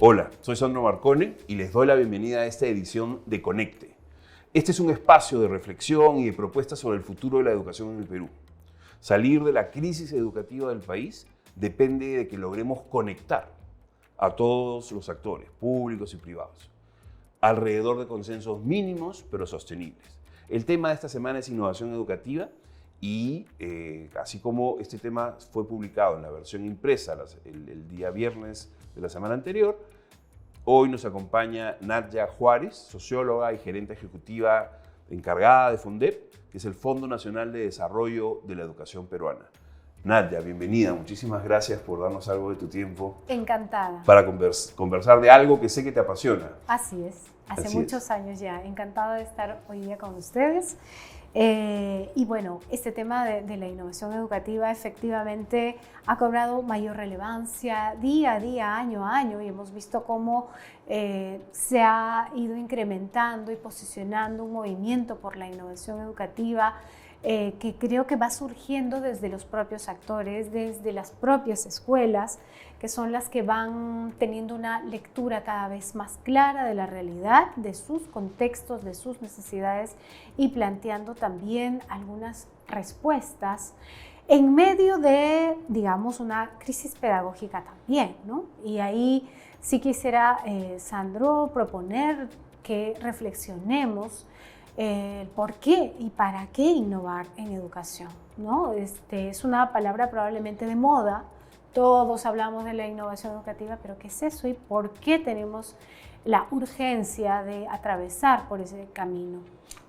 Hola, soy Sandro Marcone y les doy la bienvenida a esta edición de Conecte. Este es un espacio de reflexión y de propuestas sobre el futuro de la educación en el Perú. Salir de la crisis educativa del país depende de que logremos conectar a todos los actores, públicos y privados, alrededor de consensos mínimos pero sostenibles. El tema de esta semana es innovación educativa y así como este tema fue publicado en la versión impresa el día viernes de la semana anterior, hoy nos acompaña Nadia Juárez, socióloga y gerente ejecutiva encargada de FONDEP, que es el Fondo Nacional de Desarrollo de la Educación Peruana. Nadia, bienvenida. Muchísimas gracias por darnos algo de tu tiempo. Encantada. Para conversar de algo que sé que te apasiona. Así es. Hace muchos años ya. Encantada de estar hoy día con ustedes. Y bueno, este tema de la innovación educativa efectivamente ha cobrado mayor relevancia día a día, año a año, y hemos visto cómo se ha ido incrementando y posicionando un movimiento por la innovación educativa que creo que va surgiendo desde los propios actores, desde las propias escuelas, que son las que van teniendo una lectura cada vez más clara de la realidad, de sus contextos, de sus necesidades y planteando también algunas respuestas en medio de, digamos, una crisis pedagógica también, ¿no? Y ahí sí quisiera, Sandro, proponer que reflexionemos por qué y para qué innovar en educación, ¿no? Es una palabra probablemente de moda. Todos hablamos de la innovación educativa, pero ¿qué es eso y por qué tenemos la urgencia de atravesar por ese camino?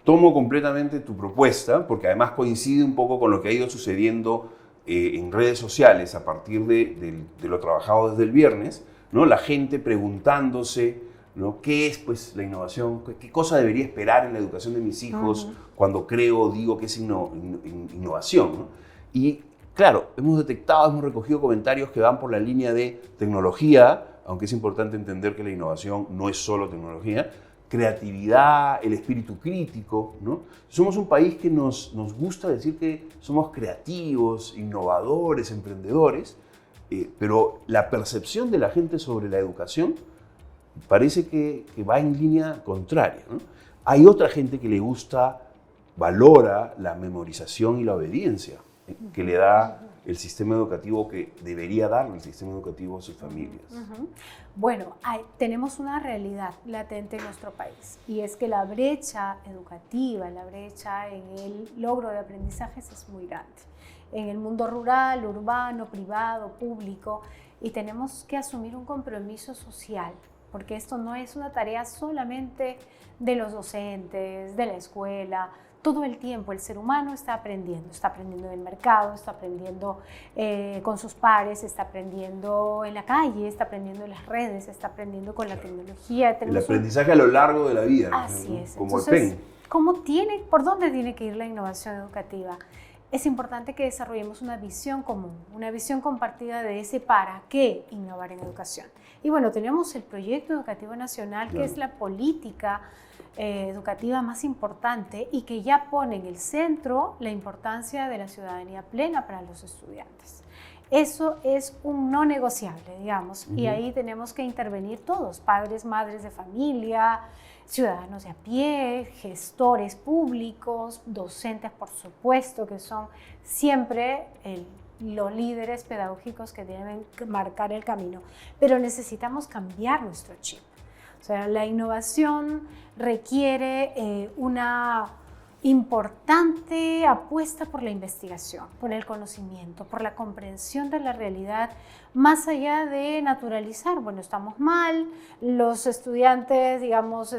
Tomo completamente tu propuesta, porque además coincide un poco con lo que ha ido sucediendo en redes sociales a partir de lo trabajado desde el viernes, ¿no? La gente preguntándose, ¿no? ¿Qué es pues, la innovación? ¿Qué cosa debería esperar en la educación de mis hijos cuando creo o digo que es innovación, ¿no? Y claro, hemos recogido comentarios que van por la línea de tecnología, aunque es importante entender que la innovación no es solo tecnología, creatividad, el espíritu crítico, ¿no? Somos un país que nos gusta decir que somos creativos, innovadores, emprendedores, pero la percepción de la gente sobre la educación parece que va en línea contraria, ¿no? Hay otra gente que le gusta, valora la memorización y la obediencia que le da el sistema educativo, que debería darle el sistema educativo a sus familias. Bueno, tenemos una realidad latente en nuestro país y es que la brecha educativa, la brecha en el logro de aprendizajes es muy grande. En el mundo rural, urbano, privado, público, y tenemos que asumir un compromiso social, porque esto no es una tarea solamente de los docentes, de la escuela. Todo el tiempo el ser humano está aprendiendo en el mercado, está aprendiendo con sus pares, está aprendiendo en la calle, está aprendiendo en las redes, está aprendiendo con la tecnología. El aprendizaje a lo largo de la vida. Así es. Como Entonces, el PEN. ¿por dónde tiene que ir la innovación educativa? Es importante que desarrollemos una visión común, una visión compartida de ese para qué innovar en educación. Y bueno, tenemos el Proyecto Educativo Nacional, que es la política educativa más importante y que ya pone en el centro la importancia de la ciudadanía plena para los estudiantes. Eso es un no negociable, digamos, y ahí tenemos que intervenir todos, padres, madres de familia, ciudadanos de a pie, gestores públicos, docentes, por supuesto, que son siempre los líderes pedagógicos que deben marcar el camino. Pero necesitamos cambiar nuestro chip. O sea, la innovación requiere una importante apuesta por la investigación, por el conocimiento, por la comprensión de la realidad, más allá de naturalizar, bueno, estamos mal, los estudiantes, digamos,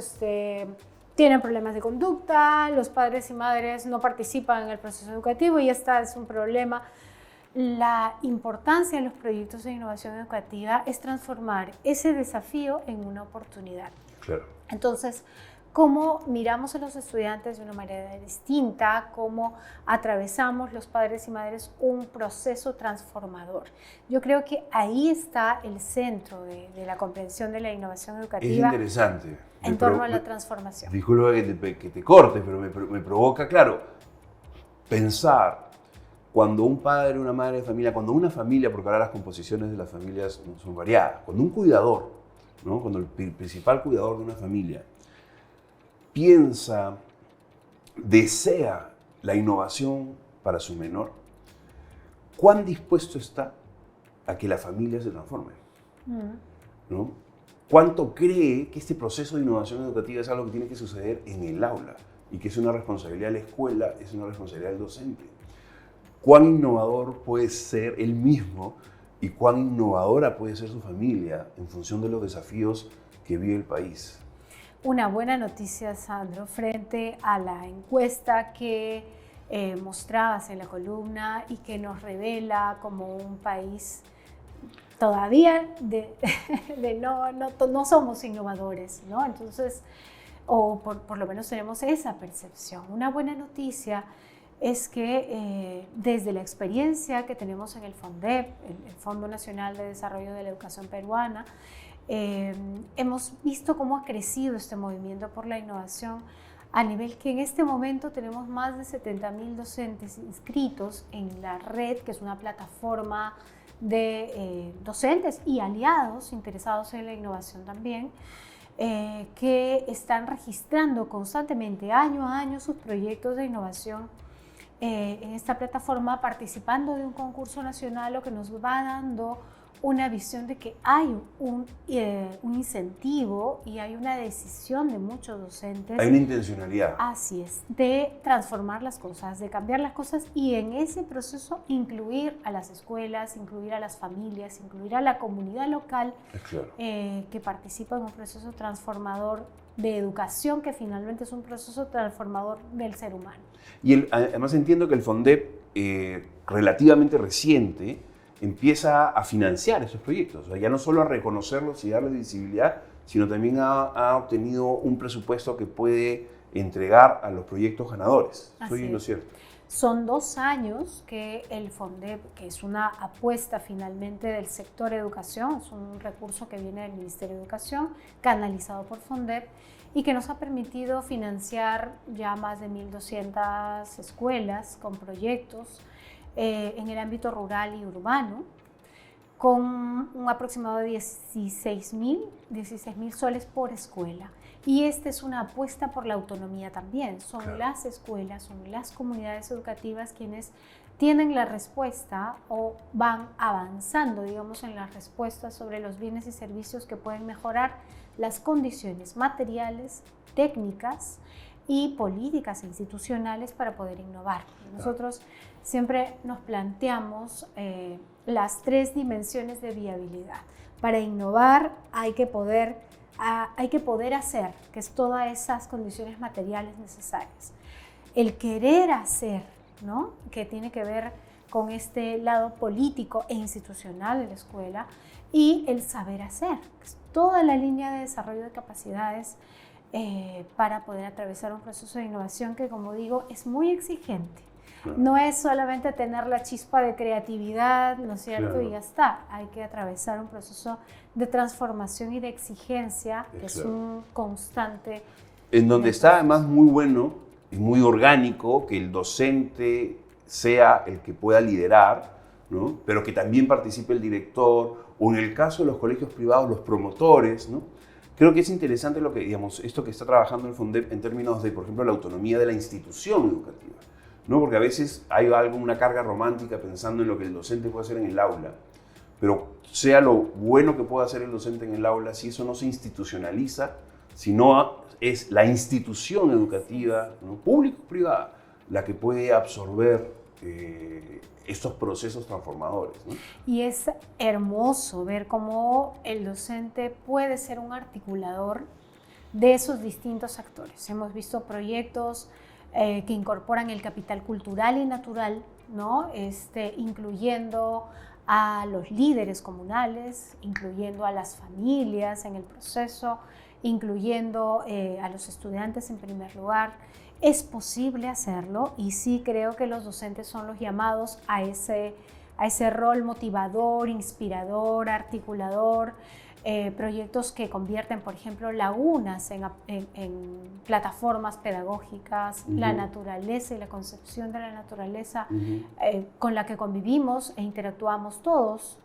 tienen problemas de conducta, los padres y madres no participan en el proceso educativo y este es un problema. La importancia de los proyectos de innovación educativa es transformar ese desafío en una oportunidad. Claro. Entonces, cómo miramos a los estudiantes de una manera distinta, cómo atravesamos los padres y madres un proceso transformador. Yo creo que ahí está el centro de la comprensión de la innovación educativa. Es interesante. En torno a la transformación. Disculpa que te corte, pero me provoca, claro, pensar cuando un padre, una madre de familia, cuando una familia, porque ahora las composiciones de las familias son variadas, cuando un cuidador ¿no? Cuando el principal cuidador de una familia piensa, desea la innovación para su menor, ¿cuán dispuesto está a que la familia se transforme? ¿No? ¿Cuánto cree que este proceso de innovación educativa es algo que tiene que suceder en el aula y que es una responsabilidad de la escuela, es una responsabilidad del docente? ¿Cuán innovador puede ser él mismo y cuán innovadora puede ser su familia en función de los desafíos que vive el país? Una buena noticia, Sandro, frente a la encuesta que mostrabas en la columna y que nos revela como un país todavía no somos innovadores, ¿no? Entonces, o por lo menos tenemos esa percepción. Una buena noticia es que desde la experiencia que tenemos en el FONDEP, el Fondo Nacional de Desarrollo de la Educación Peruana, hemos visto cómo ha crecido este movimiento por la innovación a nivel que en este momento tenemos más de 70.000 docentes inscritos en la red, que es una plataforma de docentes y aliados interesados en la innovación también, que están registrando constantemente, año a año, sus proyectos de innovación en esta plataforma, participando de un concurso nacional, lo que nos va dando una visión de que hay un incentivo y hay una decisión de muchos docentes. Hay una intencionalidad. Así es, de transformar las cosas, de cambiar las cosas y en ese proceso incluir a las escuelas, incluir a las familias, incluir a la comunidad local Claro. Que participa en un proceso transformador de educación que finalmente es un proceso transformador del ser humano. Y además entiendo que el FONDEP, relativamente reciente, empieza a financiar esos proyectos. O sea, ya no solo a reconocerlos y darles visibilidad, sino también ha obtenido un presupuesto que puede entregar a los proyectos ganadores. ¿Estoy en lo cierto? Son 2 años que el FONDEP, que es una apuesta finalmente del sector educación, es un recurso que viene del Ministerio de Educación, canalizado por FONDEP, y que nos ha permitido financiar ya más de 1.200 escuelas con proyectos en el ámbito rural y urbano, con un aproximado de 16.000 soles por escuela. Y esta es una apuesta por la autonomía también. Son claro. Las escuelas, son las comunidades educativas quienes tienen la respuesta o van avanzando, digamos, en las respuestas sobre los bienes y servicios que pueden mejorar las condiciones materiales, técnicas y políticas institucionales para poder innovar. Nosotros siempre nos planteamos las 3 dimensiones de viabilidad. Para innovar hay que poder hacer, que es todas esas condiciones materiales necesarias. El querer hacer, ¿no? Que tiene que ver con este lado político e institucional de la escuela, y el saber hacer, que es toda la línea de desarrollo de capacidades para poder atravesar un proceso de innovación que, como digo, es muy exigente. No es solamente tener la chispa de creatividad, ¿no es cierto? Claro. Y ya está. Hay que atravesar un proceso de transformación y de exigencia, que es un constante. En donde está además muy bueno y muy orgánico que el docente sea el que pueda liderar, ¿no? Pero que también participe el director, o en el caso de los colegios privados, los promotores, ¿no? Creo que es interesante lo que, digamos, esto que está trabajando el FONDEP en términos de, por ejemplo, la autonomía de la institución educativa, ¿no? Porque a veces hay una carga romántica pensando en lo que el docente puede hacer en el aula, pero sea lo bueno que pueda hacer el docente en el aula, si eso no se institucionaliza, si no es la institución educativa, ¿no? Público-privada, la que puede absorber estos procesos transformadores, ¿no? Y es hermoso ver cómo el docente puede ser un articulador de esos distintos actores. Hemos visto proyectos que incorporan el capital cultural y natural, ¿no? Incluyendo a los líderes comunales, incluyendo a las familias en el proceso, incluyendo a los estudiantes en primer lugar. Es posible hacerlo y sí creo que los docentes son los llamados a ese rol motivador, inspirador, articulador, proyectos que convierten, por ejemplo, lagunas en plataformas pedagógicas, la naturaleza y la concepción de la naturaleza con la que convivimos e interactuamos todos.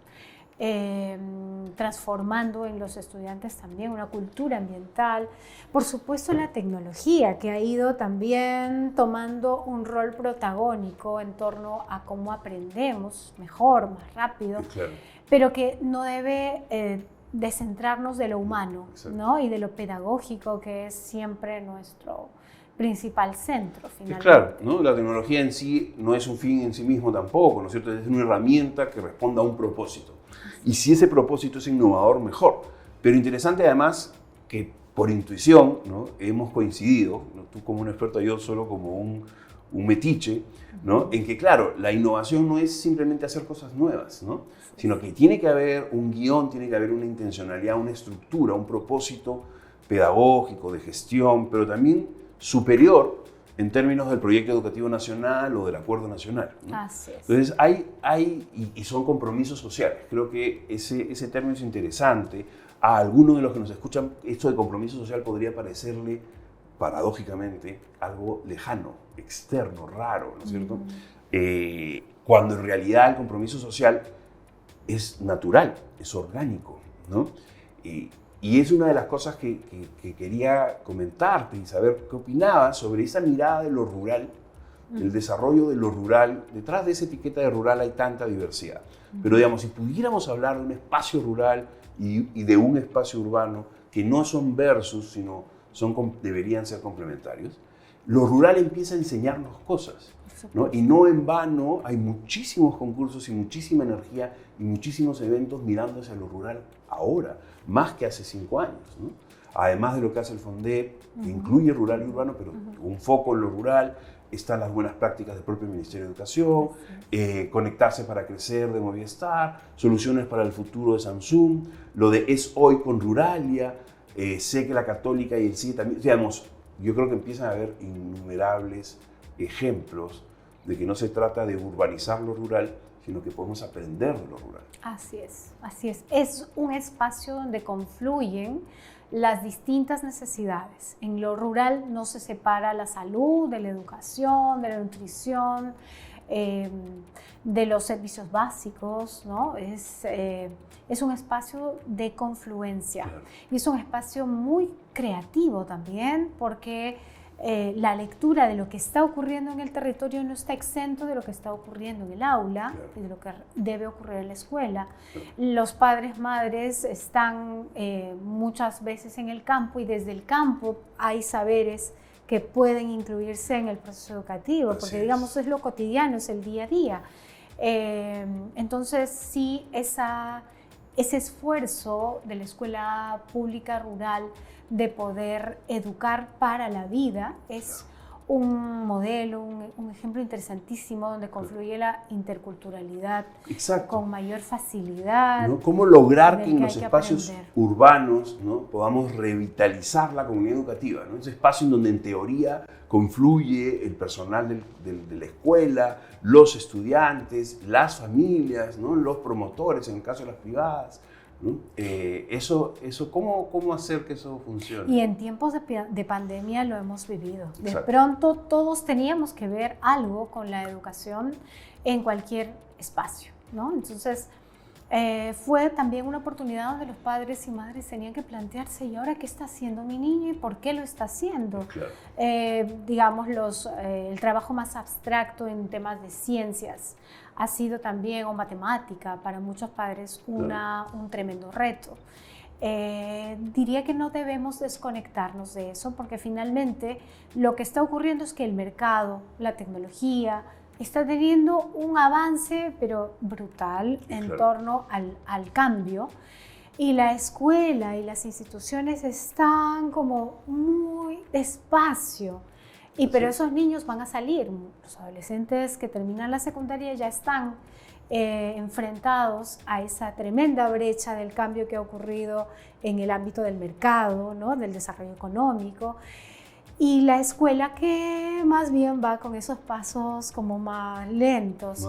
transformando en los estudiantes también una cultura ambiental. Por supuesto, la tecnología, que ha ido también tomando un rol protagónico en torno a cómo aprendemos mejor, más rápido, Claro. pero que no debe descentrarnos de lo humano, ¿no? Y de lo pedagógico, que es siempre nuestro principal centro, finalmente. Claro, ¿no? La tecnología en sí no es un fin en sí mismo tampoco, ¿no es cierto? Es una herramienta que responda a un propósito. Y si ese propósito es innovador, mejor. Pero interesante además que por intuición, ¿no? Hemos coincidido, ¿no? Tú como un experto, yo solo como un metiche, ¿no? En que, claro, la innovación no es simplemente hacer cosas nuevas, ¿no? Sino que tiene que haber un guión, tiene que haber una intencionalidad, una estructura, un propósito pedagógico, de gestión, pero también superior en términos del proyecto educativo nacional o del acuerdo nacional, ¿no? Así es. Entonces, y son compromisos sociales. Creo que ese término es interesante. A algunos de los que nos escuchan, esto de compromiso social podría parecerle, paradójicamente, algo lejano, externo, raro, ¿no es cierto? Cuando en realidad el compromiso social es natural, es orgánico, ¿no? Y es una de las cosas que quería comentarte y saber qué opinabas sobre esa mirada de lo rural, el desarrollo de lo rural. Detrás de esa etiqueta de rural hay tanta diversidad. Pero digamos, si pudiéramos hablar de un espacio rural y de un espacio urbano que no son versus, sino deberían ser complementarios, lo rural empieza a enseñarnos cosas, ¿no? Y no en vano hay muchísimos concursos y muchísima energía y muchísimos eventos mirando hacia lo rural ahora, más que hace 5 años, ¿no? Además de lo que hace el FONDEP, que incluye rural y urbano, pero un foco en lo rural, están las buenas prácticas del propio Ministerio de Educación, Conectarse para Crecer de Movistar, Soluciones para el Futuro de Samsung, lo de Es Hoy con Ruralia, sé que la Católica y el CIE también, digamos, yo creo que empiezan a haber innumerables ejemplos de que no se trata de urbanizar lo rural, sino que podemos aprender de lo rural. Así es, así es. Es un espacio donde confluyen las distintas necesidades. En lo rural no se separa la salud de la educación, de la nutrición, de los servicios básicos, ¿no? Es un espacio de confluencia. Claro. Y es un espacio muy creativo también, porque la lectura de lo que está ocurriendo en el territorio no está exento de lo que está ocurriendo en el aula, claro, y de lo que debe ocurrir en la escuela. Claro. Los padres, madres están muchas veces en el campo, y desde el campo hay saberes que pueden incluirse en el proceso educativo, porque digamos es lo cotidiano, es el día a día. Entonces sí, ese esfuerzo de la escuela pública rural de poder educar para la vida es un modelo, un ejemplo interesantísimo donde confluye la interculturalidad. Exacto. Con mayor facilidad. ¿No? ¿Cómo lograr que en los espacios urbanos, ¿no? podamos revitalizar la comunidad educativa, ¿no? Ese espacio en donde en teoría confluye el personal de la escuela, los estudiantes, las familias, ¿no? Los promotores en el caso de las privadas, ¿no? ¿Cómo hacer que eso funcione? Y en tiempos de pandemia lo hemos vivido. De Exacto. Pronto todos teníamos que ver algo con la educación en cualquier espacio, ¿no? Entonces fue también una oportunidad donde los padres y madres tenían que plantearse: ¿y ahora qué está haciendo mi niño y por qué lo está haciendo? Claro. Digamos, el trabajo más abstracto en temas de ciencias ha sido también, o matemática, para muchos padres un tremendo reto. Diría que no debemos desconectarnos de eso, porque finalmente lo que está ocurriendo es que el mercado, la tecnología, está teniendo un avance, pero brutal, en torno al cambio. Y la escuela y las instituciones están como muy despacio. Pero esos niños van a salir. Los adolescentes que terminan la secundaria ya están enfrentados a esa tremenda brecha del cambio que ha ocurrido en el ámbito del mercado, ¿no? Del desarrollo económico. Y la escuela que más bien va con esos pasos como más lentos,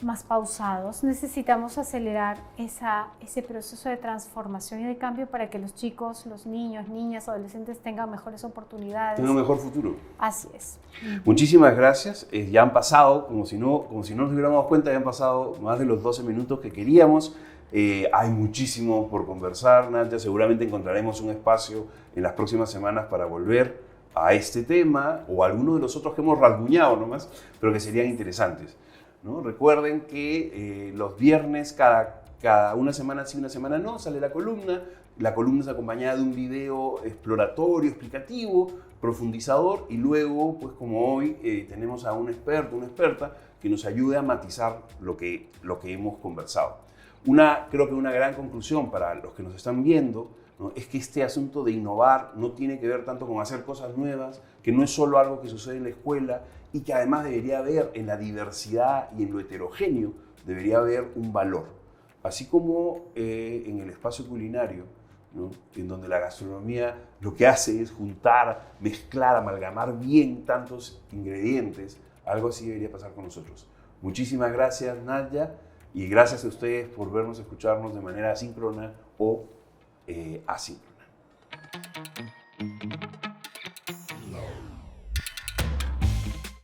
más pausados. Necesitamos acelerar ese proceso de transformación y de cambio para que los chicos, los niños, niñas, adolescentes tengan mejores oportunidades. Tengan un mejor futuro. Así es. Muchísimas gracias. Ya han pasado, como si no nos hubiéramos dado cuenta, ya han pasado más de los 12 minutos que queríamos. Hay muchísimo por conversar, Nadia. Seguramente encontraremos un espacio en las próximas semanas para volver a este tema o a algunos de los otros que hemos rasguñado nomás, pero que serían interesantes, ¿no? Recuerden que los viernes, cada una semana sí, una semana no, sale la columna. La columna es acompañada de un video exploratorio, explicativo, profundizador, y luego, pues como hoy, tenemos a un experto, una experta, que nos ayude a matizar lo que hemos conversado. Creo que una gran conclusión para los que nos están viendo, ¿no?, es que este asunto de innovar no tiene que ver tanto con hacer cosas nuevas, que no es solo algo que sucede en la escuela, y que además debería haber en la diversidad y en lo heterogéneo, debería haber un valor. Así como en el espacio culinario, ¿no?, en donde la gastronomía lo que hace es juntar, mezclar, amalgamar bien tantos ingredientes, algo así debería pasar con nosotros. Muchísimas gracias, Nadia, y gracias a ustedes por vernos, escucharnos de manera asíncrona o asíncrona.